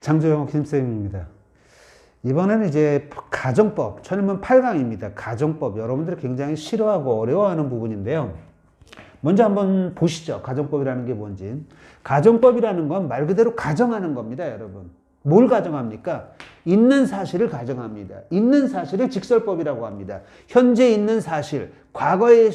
장조영 김쌤입니다. 이번에는 이제 가정법, 천일문 8강입니다. 가정법, 여러분들이 굉장히 싫어하고 어려워하는 부분인데요. 먼저 한번 보시죠. 가정법이라는 게 뭔지. 가정법이라는 건 말 그대로 가정하는 겁니다, 여러분. 뭘 가정합니까? 있는 사실을 가정합니다. 있는 사실을 직설법이라고 합니다. 현재 있는 사실, 과거에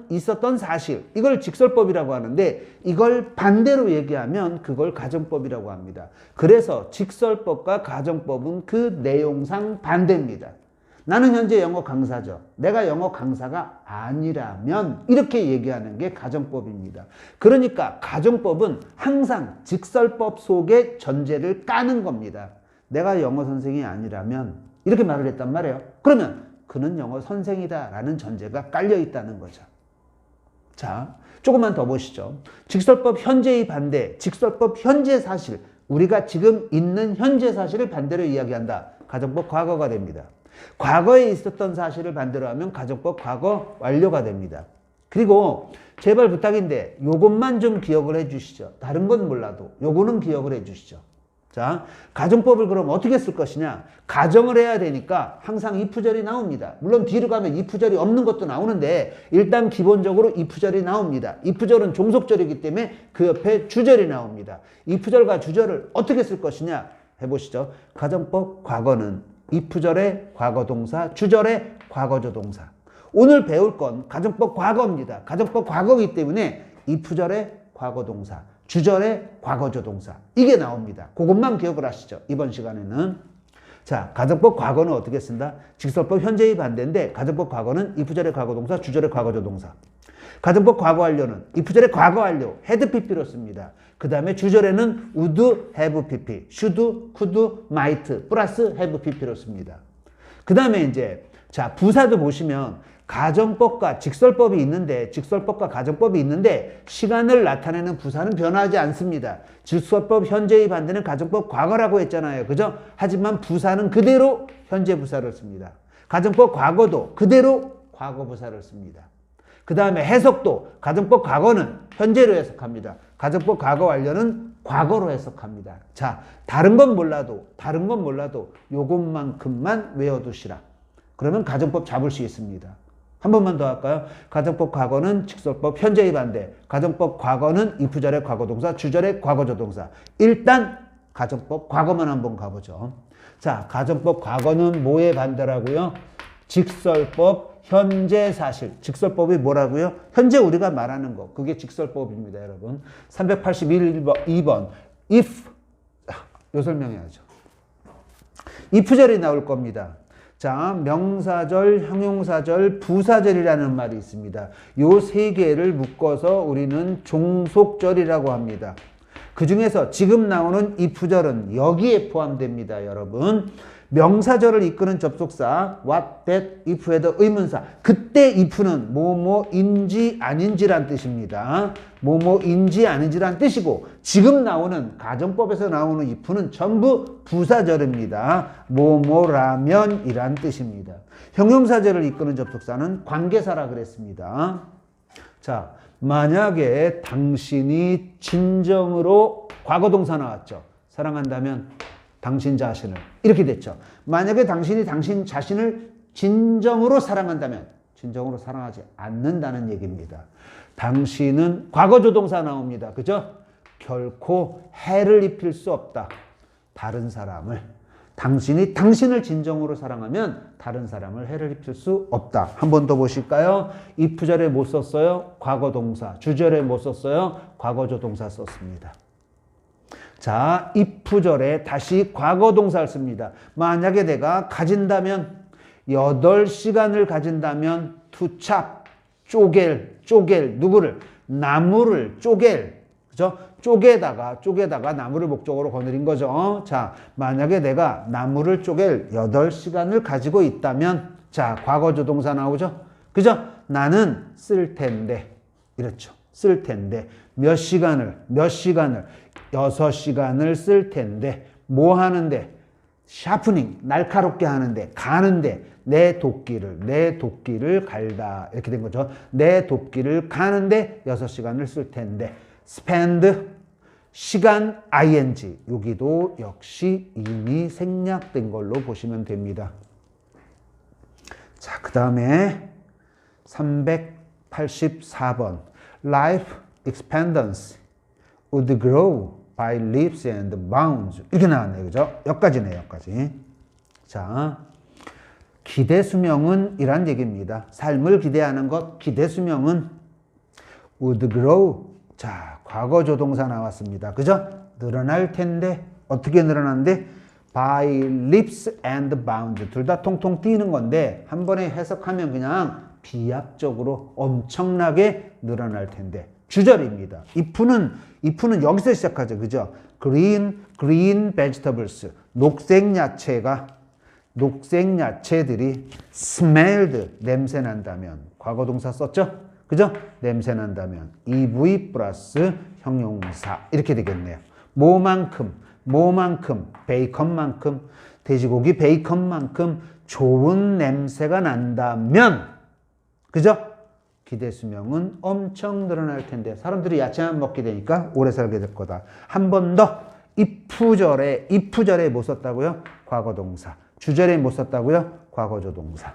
있었던 사실, 이걸 직설법이라고 하는데 이걸 반대로 얘기하면 그걸 가정법이라고 합니다. 그래서 직설법과 가정법은 그 내용상 반대입니다. 나는 현재 영어 강사죠. 내가 영어 강사가 아니라면 이렇게 얘기하는 게 가정법입니다. 그러니까 가정법은 항상 직설법 속의 전제를 까는 겁니다. 내가 영어 선생이 아니라면 이렇게 말을 했단 말이에요. 그러면 그는 영어 선생이다 라는 전제가 깔려 있다는 거죠. 자, 조금만 더 보시죠. 직설법 현재의 반대, 직설법 현재 사실, 우리가 지금 있는 현재 사실을 반대로 이야기한다. 가정법 과거가 됩니다. 과거에 있었던 사실을 반대로 하면 가정법 과거 완료가 됩니다. 그리고 제발 부탁인데 요것만 좀 기억을 해 주시죠. 다른 건 몰라도 요거는 기억을 해 주시죠. 자, 가정법을 그럼 어떻게 쓸 것이냐? 가정을 해야 되니까 항상 if절이 나옵니다. 물론 뒤로 가면 if절이 없는 것도 나오는데 일단 기본적으로 if절이 나옵니다. if절은 종속절이기 때문에 그 옆에 주절이 나옵니다. if절과 주절을 어떻게 쓸 것이냐? 해보시죠. 가정법 과거는 if절의 과거동사, 주절의 과거조동사. 오늘 배울 건 가정법 과거입니다. 가정법 과거이기 때문에 if절의 과거동사, 주절의 과거조동사. 이게 나옵니다. 그것만 기억을 하시죠. 이번 시간에는. 자, 가정법 과거는 어떻게 쓴다? 직설법 현재의 반대인데 가정법 과거는 if절의 과거동사, 주절의 과거조동사. 가정법 과거 완료는 if절의 과거 완료, had pp로 씁니다. 그 다음에 주절에는 would, have pp, should, could, might 플러스 have pp로 씁니다. 그 다음에 이제 자 부사도 보시면 가정법과 직설법이 있는데 직설법과 가정법이 있는데 시간을 나타내는 부사는 변하지 않습니다. 직설법 현재의 반대는 가정법 과거라고 했잖아요. 그죠? 하지만 부사는 그대로 현재 부사를 씁니다. 가정법 과거도 그대로 과거 부사를 씁니다. 그 다음에 해석도 가정법 과거는 현재로 해석합니다. 가정법 과거 완료는 과거로 해석합니다. 자, 다른 건 몰라도 요것만큼만 외워두시라. 그러면 가정법 잡을 수 있습니다. 한 번만 더 할까요? 가정법 과거는 직설법 현재의 반대. 가정법 과거는 if절의 과거동사, 주절의 과거조동사. 일단 가정법 과거만 한번 가보죠. 자, 가정법 과거는 뭐의 반대라고요? 직설법 현재 사실. 직설법이 뭐라고요? 현재 우리가 말하는 거. 그게 직설법입니다, 여러분. 381번. if. 요 설명해야죠. if절이 나올 겁니다. 자, 명사절, 형용사절, 부사절이라는 말이 있습니다. 요 세 개를 묶어서 우리는 종속절이라고 합니다. 그 중에서 지금 나오는 if절은 여기에 포함됩니다, 여러분. 명사절을 이끄는 접속사 what, that, if에도 의문사. 그때 if는 뭐뭐인지 아닌지란 뜻입니다. 뭐뭐인지 아닌지란 뜻이고 지금 나오는 가정법에서 나오는 if는 전부 부사절입니다. 뭐뭐라면이란 뜻입니다. 형용사절을 이끄는 접속사는 관계사라 그랬습니다. 자, 만약에 당신이 진정으로 과거동사 나왔죠. 사랑한다면 당신 자신을 이렇게 됐죠. 만약에 당신이 당신 자신을 진정으로 사랑한다면 진정으로 사랑하지 않는다는 얘기입니다. 당신은 과거조동사 나옵니다. 그죠? 결코 해를 입힐 수 없다. 다른 사람을. 당신이 당신을 진정으로 사랑하면 다른 사람을 해를 입힐 수 없다. 한 번 더 보실까요? if절에 못 썼어요? 과거동사. 주절에 못 썼어요? 과거조동사 썼습니다. 자, if절에 다시 과거동사를 씁니다. 만약에 내가 가진다면 8시간을 가진다면 to chop, 쪼갤 누구를? 나무를 쪼갤. 그죠? 쪼개다가 나무를 목적으로 거느린 거죠. 자, 만약에 내가 나무를 쪼갤 8시간을 가지고 있다면 자, 과거조동사 나오죠? 그죠? 나는 쓸 텐데. 이렇죠. 쓸 텐데. 몇 시간을 6시간을 쓸 텐데 뭐 하는데? 샤프닝, 날카롭게 하는데, 가는데 내 도끼를 갈다. 이렇게 된 거죠. 내 도끼를 가는데 6시간을 쓸 텐데 spend 시간 ing. 여기도 역시 이미 생략된 걸로 보시면 됩니다. 자, 그 다음에 384번. Life expectancy would grow by leaps and bounds. 이렇게 나왔네요. 그죠? 여기까지네요. 여기까지. 자, 기대 수명은 이란 얘기입니다. 삶을 기대하는 것, 기대 수명은 would grow. 자, 과거 조동사 나왔습니다. 그죠? 늘어날 텐데, 어떻게 늘어나는데? by leaps and bounds. 둘 다 통통 뛰는 건데, 한 번에 해석하면 그냥 비약적으로 엄청나게 늘어날 텐데. 주절입니다. if는 여기서 시작하죠. 그죠? green vegetables. 녹색 야채들이 smelled, 냄새 난다면. 과거 동사 썼죠? 그죠? 냄새 난다면. EV 플러스 형용사. 이렇게 되겠네요. 뭐만큼, 베이컨만큼, 돼지고기 베이컨만큼 좋은 냄새가 난다면. 그죠? 기대 수명은 엄청 늘어날 텐데 사람들이 야채만 먹게 되니까 오래 살게 될 거다. 한 번 더 if절에 뭐 썼다고요? 과거 동사. 주절에 뭐 썼다고요? 과거조 동사.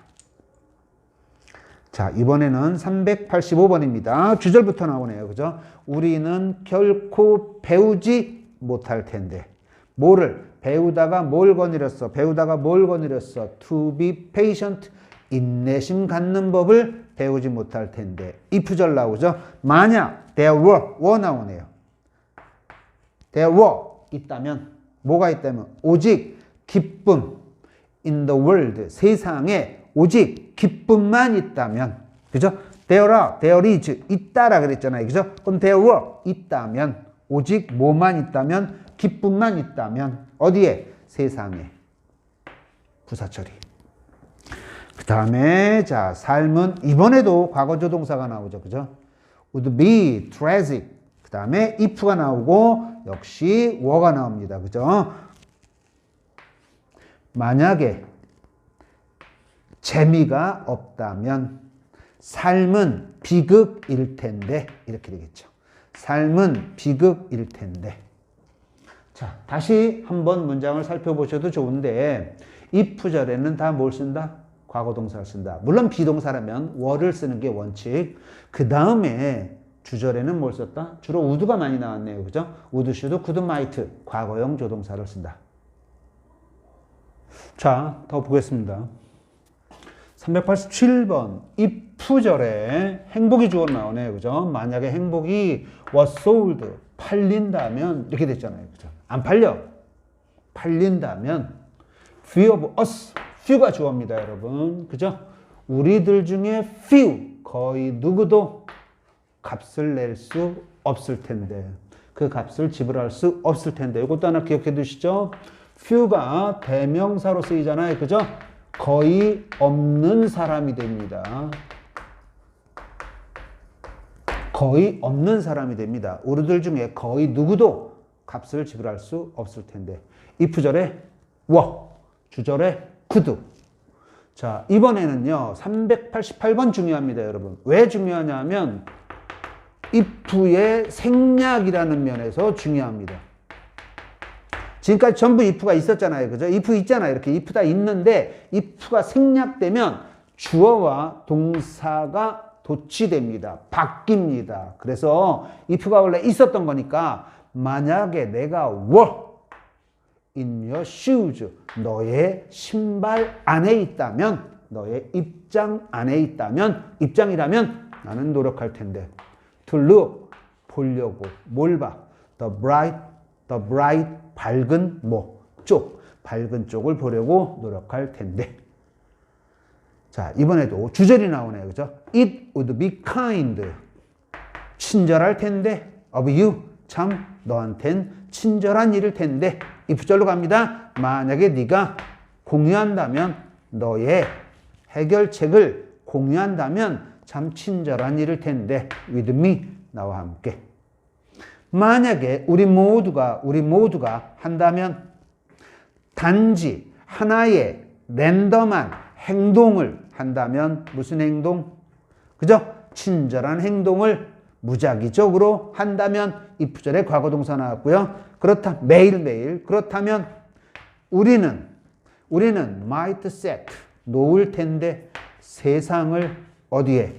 자, 이번에는 385번입니다. 주절부터 나오네요. 그죠? 우리는 결코 배우지 못할 텐데. 뭐를? 배우다가 뭘 거느렸어? To be patient. 인내심 갖는 법을 배우지 못할 텐데. if절 나오죠? 만약 there were 나오네요. there were 있다면, 뭐가 있다면? 오직 기쁨 in the world, 세상에 오직 기쁨만 있다면. 그죠? there is 있다라 그랬잖아요. 그죠? 그럼 there were 있다면, 오직 뭐만 있다면? 기쁨만 있다면. 어디에? 세상에. 부사처리. 그 다음에 자, 삶은 이번에도 과거조 동사가 나오죠. 그죠? would be tragic. 그 다음에 if가 나오고 역시 were가 나옵니다. 그죠? 만약에 재미가 없다면 삶은 비극일 텐데. 이렇게 되겠죠. 삶은 비극일 텐데. 자, 다시 한번 문장을 살펴보셔도 좋은데 if절에는 다 뭘 쓴다? 과거 동사를 쓴다. 물론 비동사라면 were를 쓰는 게 원칙. 그 다음에 주절에는 뭘 썼다? 주로 would가 많이 나왔네요. 그죠? would, should, could, might. 과거형 조동사를 쓴다. 자, 더 보겠습니다. 387번. if절에 행복이 주어 나오네요. 그죠? 만약에 행복이 was sold. 팔린다면. 이렇게 됐잖아요. 그죠? 안 팔려. 팔린다면. few of us. few가 주어입니다, 여러분. 그죠? 우리들 중에 few, 거의 누구도 값을 낼 수 없을 텐데, 그 값을 지불할 수 없을 텐데, 이것도 하나 기억해 두시죠? few가 대명사로 쓰이잖아요. 그죠? 거의 없는 사람이 됩니다. 거의 없는 사람이 됩니다. 우리들 중에 거의 누구도 값을 지불할 수 없을 텐데. if절에 were, 주절에 could. 자, 이번에는요, 388번 중요합니다, 여러분. 왜 중요하냐면, if의 생략이라는 면에서 중요합니다. 지금까지 전부 if가 있었잖아요. 그죠? if 있잖아요. 이렇게 if 다 있는데, if가 생략되면 주어와 동사가 도치됩니다. 바뀝니다. 그래서 if가 원래 있었던 거니까, 만약에 내가 were in your shoes, 너의 신발 안에 있다면, 너의 입장 안에 있다면, 입장이라면 나는 노력할 텐데. to look, 보려고. 뭘 봐? the bright, 밝은 쪽, 밝은 쪽을 보려고 노력할 텐데. 자, 이번에도 주절이 나오네요. 그죠? It would be kind. 친절할 텐데. of you. 참 너한텐 친절한 일일 텐데. if절로 갑니다. 만약에 네가 공유한다면, 너의 해결책을 공유한다면 참 친절한 일일 텐데. with me. 나와 함께. 만약에 우리 모두가 한다면, 단지 하나의 랜덤한 행동을 한다면, 무슨 행동? 그죠? 친절한 행동을 무작위적으로 한다면 if 절에 과거동사 나왔고요. 그렇다 매일매일 그렇다면 우리는 might set 놓을 텐데 세상을 어디에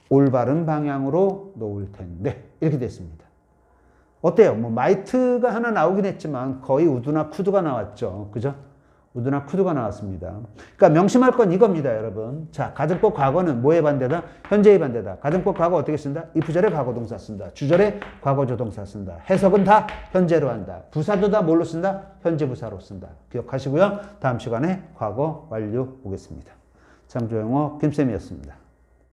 올바른 방향으로 놓을 텐데 이렇게 됐습니다. 어때요? 뭐 might가 하나 나오긴 했지만 거의 would나 could가 나왔죠. 그죠? would나 could가 나왔습니다. 그러니까 명심할 건 이겁니다, 여러분. 자, 가정법 과거는 뭐의 반대다? 현재의 반대다. 가정법 과거 어떻게 쓴다? if 절에 과거동사 쓴다. 주절에 과거조동사 쓴다. 해석은 다 현재로 한다. 부사도 다 뭘로 쓴다? 현재 부사로 쓴다. 기억하시고요. 다음 시간에 과거 완료 보겠습니다. 창조영어 김쌤이었습니다.